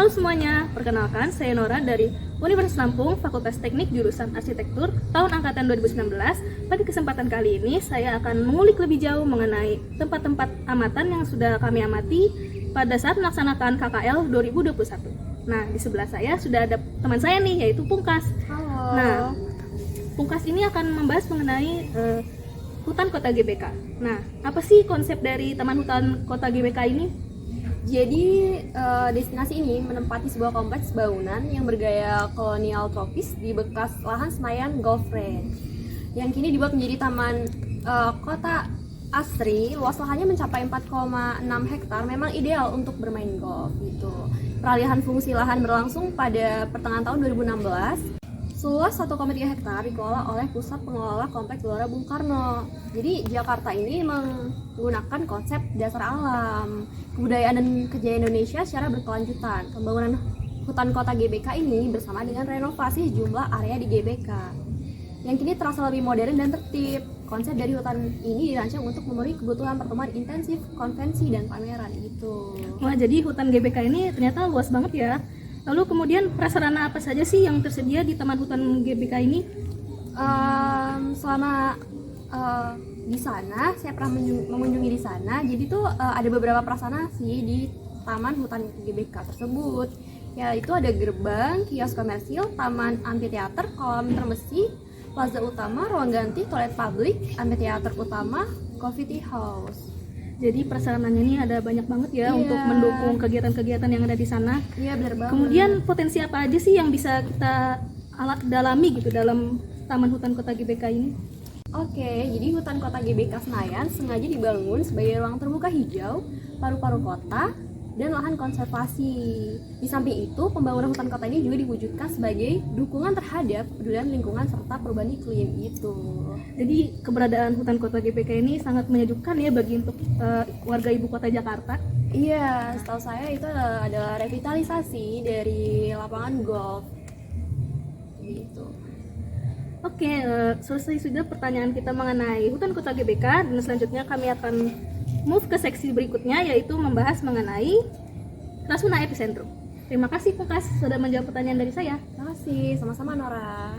Halo semuanya, perkenalkan saya Nora dari Universitas Lampung, Fakultas Teknik Jurusan Arsitektur, tahun angkatan 2019. Pada kesempatan kali ini, saya akan mengulik lebih jauh mengenai tempat-tempat amatan yang sudah kami amati pada saat melaksanakan KKL 2021. Nah, di sebelah saya sudah ada teman saya nih, yaitu Pungkas. Halo. Nah, Pungkas ini akan membahas mengenai hutan kota GBK. Nah, apa sih konsep dari Taman Hutan Kota GBK ini? Jadi destinasi ini menempati sebuah kompleks bangunan yang bergaya kolonial tropis di bekas lahan Senayan Golf Range yang kini dibuat menjadi taman kota asri. Luas lahannya mencapai 4,6 hektar, memang ideal untuk bermain golf gitu. Peralihan fungsi lahan berlangsung pada pertengahan tahun 2016. Seluas 1,3 hektar dikelola oleh Pusat Pengelola Kompleks Gelora Bung Karno. Jadi Jakarta ini menggunakan konsep dasar alam, kebudayaan dan kejayaan Indonesia secara berkelanjutan. Pembangunan hutan kota GBK ini bersama dengan renovasi sejumlah area di GBK yang kini terasa lebih modern dan tertib. Konsep dari hutan ini dirancang untuk memenuhi kebutuhan pertemuan intensif, konvensi, dan pameran gitu. Wah, jadi hutan GBK ini ternyata luas banget ya. Lalu kemudian prasarana apa saja sih yang tersedia di Taman Hutan GBK ini? Selama di sana, saya pernah mengunjungi di sana. Jadi tuh ada beberapa prasarana sih di Taman Hutan GBK tersebut. Yaitu ada gerbang, kios komersil, taman amphitheater, kolam termesi, plaza utama, ruang ganti, toilet publik, amphitheater utama, coffee tea house. Jadi prasarananya ini ada banyak banget ya untuk mendukung kegiatan-kegiatan yang ada di sana. Iya, benar banget. Kemudian potensi apa aja sih yang bisa kita dalami gitu dalam Taman Hutan Kota GBK ini? Oke, jadi hutan kota GBK Senayan sengaja dibangun sebagai ruang terbuka hijau, paru-paru kota, dan lahan konservasi. Di samping itu, pembangunan hutan kota ini juga diwujudkan sebagai dukungan terhadap kepedulian lingkungan serta perubahan iklim itu. Jadi keberadaan hutan kota GBK ini sangat menyejukkan ya bagi untuk warga ibu kota Jakarta. Iya, setahu saya itu adalah revitalisasi dari lapangan golf gitu. Oke, selesai sudah pertanyaan kita mengenai hutan kota GBK, dan selanjutnya kami akan move ke seksi berikutnya, yaitu membahas mengenai Rasuna Epicentrum. Terima kasih Pungkas sudah menjawab pertanyaan dari saya. Terima kasih, sama-sama Nora.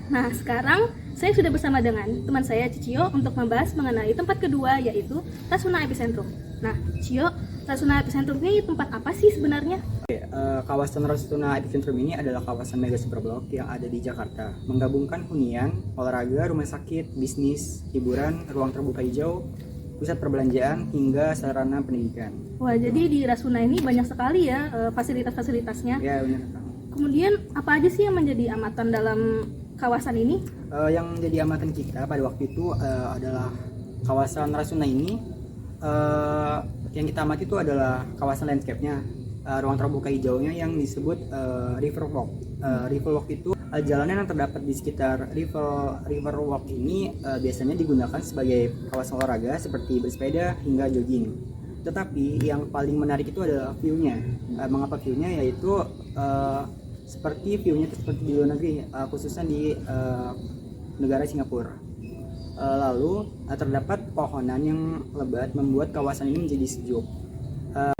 Nah, sekarang saya sudah bersama dengan teman saya Cicio untuk membahas mengenai tempat kedua, yaitu Rasuna Epicentrum. Nah, Cio, Rasuna Epicentrum ini tempat apa sih sebenarnya? Kawasan Rasuna Epicentrum ini adalah kawasan mega superblok yang ada di Jakarta, menggabungkan hunian, olahraga, rumah sakit, bisnis, hiburan, ruang terbuka hijau, pusat perbelanjaan, hingga sarana pendidikan. Wah, jadi di Rasuna ini banyak sekali ya fasilitas-fasilitasnya. Ya, benar. Kemudian apa aja sih yang menjadi amatan dalam kawasan ini? Yang menjadi amatan kita pada waktu itu adalah kawasan Rasuna ini. Yang kita amati itu adalah kawasan landscape-nya, ruang terbuka hijaunya yang disebut river walk. River walk itu jalanan yang terdapat di sekitar river walk ini biasanya digunakan sebagai kawasan olahraga seperti bersepeda hingga jogging. Tetapi yang paling menarik itu adalah view-nya. Mengapa view-nya? Yaitu seperti view-nya seperti di luar negeri, khususnya di negara Singapura. Lalu terdapat pohonan yang lebat membuat kawasan ini menjadi sejuk.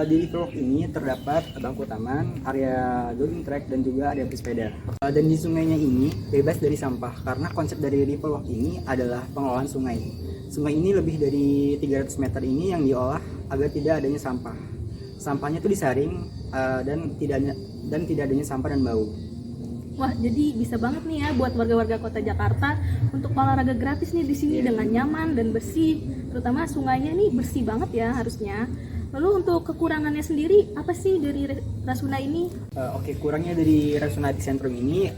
Di river walk ini terdapat bangku taman, area jogging track, dan juga area bersepeda. Dan di sungainya ini bebas dari sampah karena konsep dari river walk ini adalah pengelolaan sungai. Sungai ini lebih dari 300 meter ini yang diolah agar tidak adanya sampah. Sampahnya itu disaring dan tidak adanya sampah dan bau. Wah, jadi bisa banget nih ya buat warga-warga kota Jakarta untuk olahraga gratis nih di sini dengan nyaman dan bersih. Terutama sungainya nih bersih banget ya harusnya. Lalu untuk kekurangannya sendiri apa sih dari Rasuna ini? Kurangnya dari Rasuna Epicentrum ini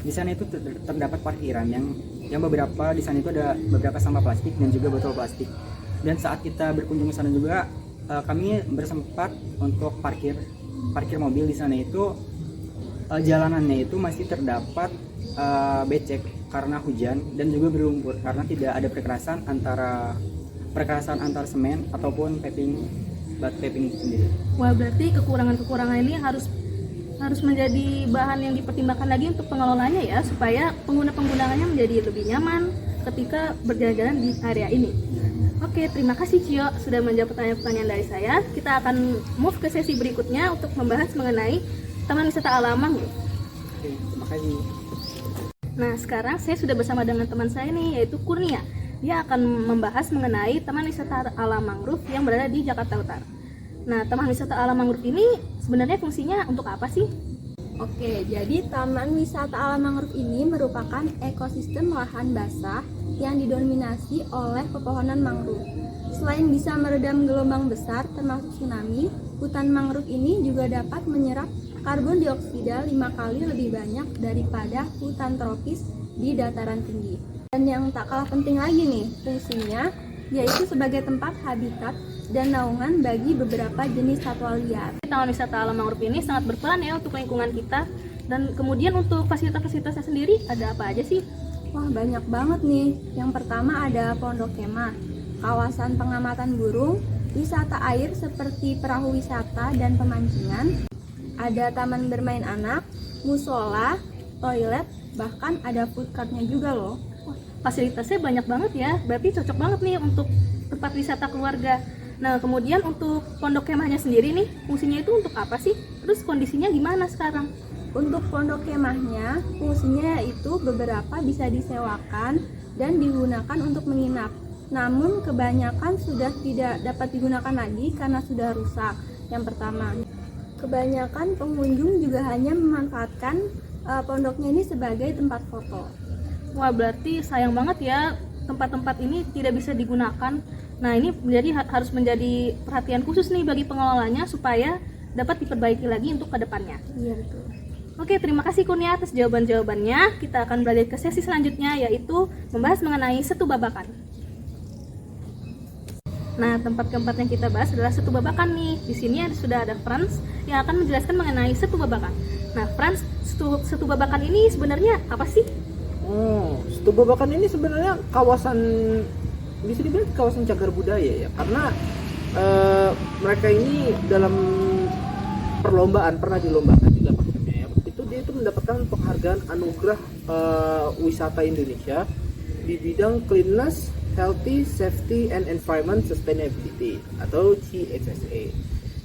di sana itu terdapat parkiran yang beberapa di sana itu ada beberapa sampah plastik dan juga botol plastik. Dan saat kita berkunjung ke sana juga kami bersempat untuk parkir mobil di sana itu. Jalanannya itu masih terdapat becek karena hujan dan juga berlumpur karena tidak ada perkerasan antar semen ataupun batu paving itu sendiri. Wah, berarti kekurangan-kekurangan ini harus menjadi bahan yang dipertimbangkan lagi untuk pengelolanya ya, supaya pengguna-penggunaannya menjadi lebih nyaman ketika berjalan-jalan di area ini. Oke, Oke, terima kasih Cio sudah menjawab pertanyaan-pertanyaan dari saya. Kita akan move ke sesi berikutnya untuk membahas mengenai Taman Wisata Alam Mangrove. Oke, terima kasih. Nah, sekarang saya sudah bersama dengan teman saya nih, yaitu Kurnia. Dia akan membahas mengenai Taman Wisata Alam Mangrove yang berada di Jakarta Utara. Nah, Taman Wisata Alam Mangrove ini sebenarnya fungsinya untuk apa sih? Oke, jadi Taman Wisata Alam Mangrove ini merupakan ekosistem lahan basah yang didominasi oleh pepohonan mangrove. Selain bisa meredam gelombang besar termasuk tsunami, hutan mangrove ini juga dapat menyerap karbon dioksida 5 kali lebih banyak daripada hutan tropis di dataran tinggi. Dan yang tak kalah penting lagi nih, fungsinya yaitu sebagai tempat habitat dan naungan bagi beberapa jenis satwa liar. Taman Wisata Alam Mangrove ini sangat berperan ya untuk lingkungan kita. Dan kemudian untuk fasilitas-fasilitasnya sendiri ada apa aja sih? Wah, banyak banget nih. Yang pertama ada pondok kemah, kawasan pengamatan burung, wisata air seperti perahu wisata dan pemancingan, ada taman bermain anak, musola, toilet, bahkan ada food cart-nya juga loh. Wah, fasilitasnya banyak banget ya, berarti cocok banget nih untuk tempat wisata keluarga. Nah, kemudian untuk pondok kemahnya sendiri nih, fungsinya itu untuk apa sih? Terus kondisinya gimana sekarang? Untuk pondok kemahnya, fungsinya yaitu beberapa bisa disewakan dan digunakan untuk menginap. Namun kebanyakan sudah tidak dapat digunakan lagi karena sudah rusak. Yang pertama, kebanyakan pengunjung juga hanya memanfaatkan pondoknya ini sebagai tempat foto. Wah, berarti sayang banget ya tempat-tempat ini tidak bisa digunakan. Nah, ini harus menjadi perhatian khusus nih bagi pengelolanya supaya dapat diperbaiki lagi untuk kedepannya. Iya, betul. Oke, terima kasih Kurnia atas jawaban-jawabannya. Kita akan beralih ke sesi selanjutnya, yaitu membahas mengenai Setu Babakan. Nah, tempat keempat yang kita bahas adalah Setu Babakan nih. Di sini sudah ada Franz yang akan menjelaskan mengenai Setu Babakan. Nah, Franz, Setu Babakan ini sebenarnya apa sih? Setu Babakan ini sebenarnya kawasan, bisa dibilang kawasan cagar budaya ya, karena mereka ini dalam perlombaan pernah dilombakan juga maksudnya ya. Dia itu mendapatkan penghargaan anugerah wisata Indonesia di bidang cleanliness, healthy, safety and environment sustainability atau CHSA.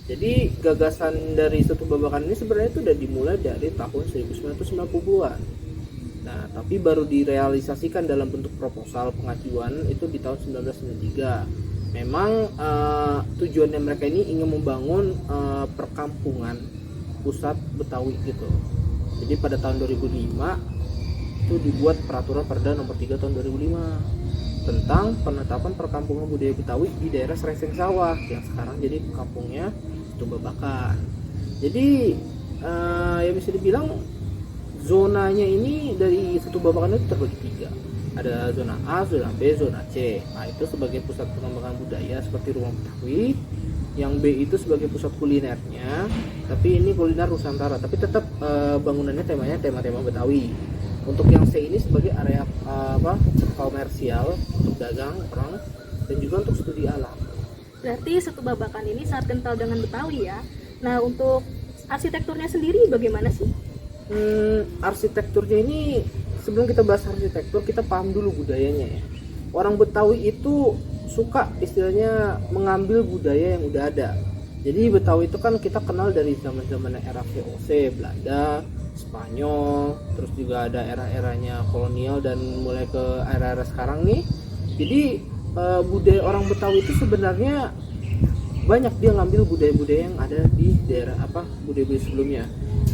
Jadi gagasan dari Setu Babakan ini sebenarnya itu udah dimulai dari tahun 1990-an. Nah, tapi baru direalisasikan dalam bentuk proposal pengajuan itu di tahun 1993. Memang tujuannya mereka ini ingin membangun perkampungan pusat Betawi gitu. Jadi pada tahun 2005 itu dibuat peraturan Perda nomor 3 tahun 2005 tentang penetapan perkampungan budaya Betawi di daerah Srengseng Sawah yang sekarang jadi kampungnya Setu Babakan. Jadi ya bisa dibilang zonanya ini dari Setu Babakan itu terbagi 3. Ada zona A, zona B, zona C. Nah, itu sebagai pusat pengembangan budaya seperti Ruang Betawi. Yang B itu sebagai pusat kulinernya, tapi ini kuliner Nusantara, tapi tetap bangunannya temanya tema-tema Betawi. Untuk yang C ini sebagai area komersial untuk dagang orang dan juga untuk studi alam. Berarti Setu Babakan ini sangat kental dengan Betawi ya. Nah, untuk arsitekturnya sendiri bagaimana sih? Arsitekturnya ini, sebelum kita bahas arsitektur, kita paham dulu budayanya ya. Orang Betawi itu suka istilahnya mengambil budaya yang udah ada. Jadi Betawi itu kan kita kenal dari zaman-zaman era VOC, Belanda, Spanyol, terus juga ada era-eranya kolonial dan mulai ke era-era sekarang nih. Jadi budaya orang Betawi itu sebenarnya banyak dia ngambil budaya-budaya yang ada di daerah budaya-budaya sebelumnya.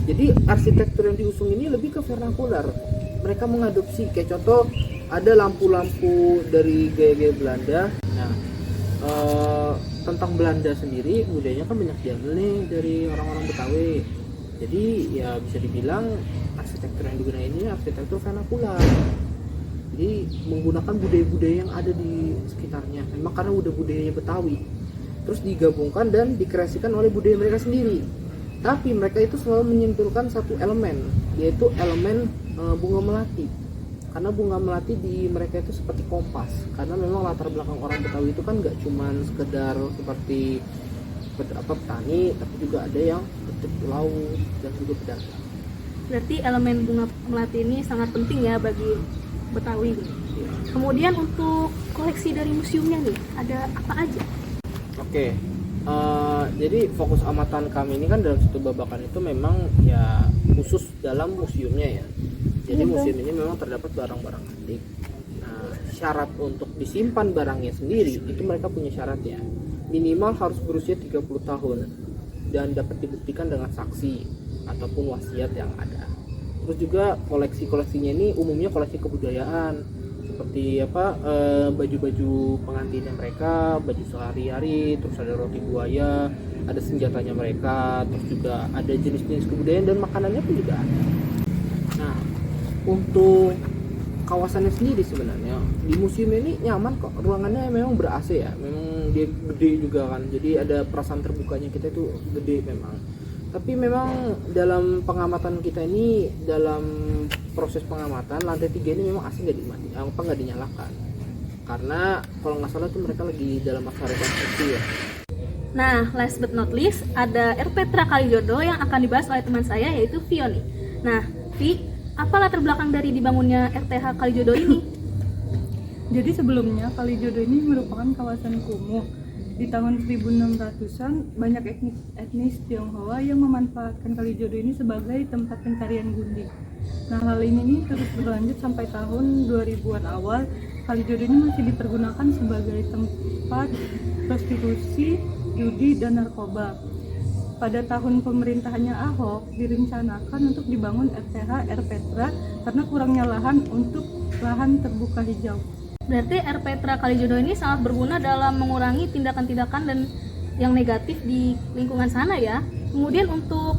Jadi arsitektur yang diusung ini lebih ke vernakular. Mereka mengadopsi, kayak contoh ada lampu-lampu dari gaya-gaya Belanda. Nah, tentang Belanda sendiri budayanya kan banyak diambil nih dari orang-orang Betawi. Jadi ya bisa dibilang arsitektur yang digunakan ini arsitektur vernakular. Jadi menggunakan budaya-budaya yang ada di sekitarnya. Memang karena udah budayanya Betawi. Terus digabungkan dan dikreasikan oleh budaya mereka sendiri. Tapi mereka itu selalu menyimpulkan satu elemen, yaitu elemen bunga melati. Karena bunga melati di mereka itu seperti kompas. Karena memang latar belakang orang Betawi itu kan nggak cuman sekedar seperti petani, tapi juga ada yang petik laut dan juga pedagang. Berarti elemen bunga melati ini sangat penting ya bagi Betawi. Kemudian untuk koleksi dari museumnya nih, ada apa aja? Oke, jadi fokus amatan kami ini kan dalam satu babakan itu memang ya khusus dalam museumnya ya. Jadi museum ini memang terdapat barang-barang antik. Nah, syarat untuk disimpan barangnya sendiri itu mereka punya syaratnya. Minimal harus berusia 30 tahun dan dapat dibuktikan dengan saksi ataupun wasiat yang ada. Terus juga koleksi-koleksinya ini umumnya koleksi kebudayaan, seperti baju-baju pengantinnya mereka, baju sehari-hari, terus ada roti buaya, ada senjatanya mereka, terus juga ada jenis-jenis kebudayaan dan makanannya pun juga ada. Nah, untuk kawasannya sendiri sebenarnya di museum ini nyaman kok, ruangannya memang ber-AC ya, memang dia gede juga kan, jadi ada perasaan terbukanya kita itu gede memang. Tapi memang dalam pengamatan kita ini, dalam proses pengamatan lantai 3 ini memang AC nggak dinyalakan, karena kalau nggak salah tuh mereka lagi dalam masa rekonstruksi ya. Nah, last but not least, ada Erpetra Kalijodo yang akan dibahas oleh teman saya, yaitu Vioni. Nah, Vi, apa latar belakang dari dibangunnya RTH Kalijodo ini? Jadi sebelumnya Kalijodo ini merupakan kawasan kumuh. Di tahun 1600-an banyak etnis Tionghoa yang memanfaatkan Kalijodo ini sebagai tempat pencarian gunting. Nah, hal ini nih terus berlanjut sampai tahun 2000-an awal. Kalijodo ini masih dipergunakan sebagai tempat prostitusi, judi, dan narkoba. Pada tahun pemerintahannya Ahok direncanakan untuk dibangun RTH Erpetra karena kurangnya lahan untuk lahan terbuka hijau. Berarti Erpetra Kalijodo ini sangat berguna dalam mengurangi tindakan-tindakan dan yang negatif di lingkungan sana ya. Kemudian untuk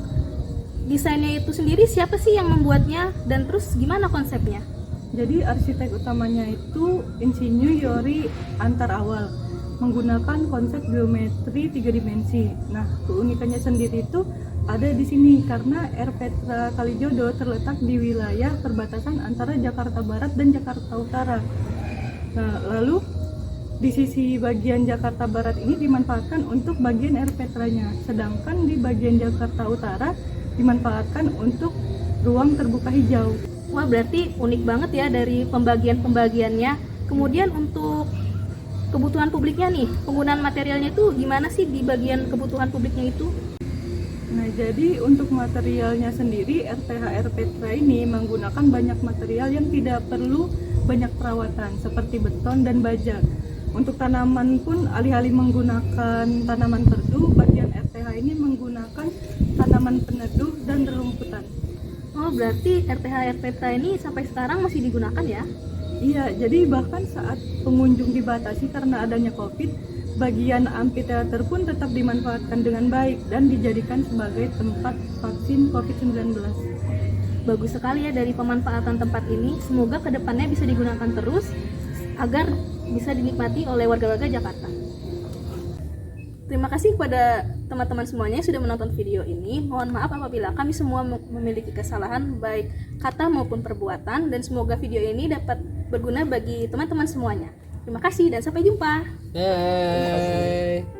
desainnya itu sendiri, siapa sih yang membuatnya dan terus gimana konsepnya? Jadi arsitek utamanya itu Insinyur Yori Antarawal, menggunakan konsep geometri 3 dimensi. Nah, keunikannya sendiri itu ada di sini karena Erpetra Kalijodo terletak di wilayah perbatasan antara Jakarta Barat dan Jakarta Utara. Nah, lalu di sisi bagian Jakarta Barat ini dimanfaatkan untuk bagian Erpetranya, sedangkan di bagian Jakarta Utara dimanfaatkan untuk ruang terbuka hijau. Wah, berarti unik banget ya dari pembagian-pembagiannya. Kemudian untuk kebutuhan publiknya nih, penggunaan materialnya itu gimana sih di bagian kebutuhan publiknya itu? Nah, jadi untuk materialnya sendiri RTH Erpetra ini menggunakan banyak material yang tidak perlu banyak perawatan seperti beton dan baja. Untuk tanaman pun alih-alih menggunakan tanaman perdu, bagian RTH ini menggunakan tanaman peneduh dan relumputan. Oh, berarti RTH Erpetra ini sampai sekarang masih digunakan ya? Iya, jadi bahkan saat pengunjung dibatasi karena adanya COVID, bagian amphitheater pun tetap dimanfaatkan dengan baik dan dijadikan sebagai tempat vaksin COVID-19. Bagus sekali ya dari pemanfaatan tempat ini. Semoga kedepannya bisa digunakan terus agar bisa dinikmati oleh warga-warga Jakarta. Terima kasih kepada teman-teman semuanya yang sudah menonton video ini. Mohon maaf apabila kami semua memiliki kesalahan baik kata maupun perbuatan, dan semoga video ini dapat berguna bagi teman-teman semuanya. Terima kasih dan sampai jumpa. Hey.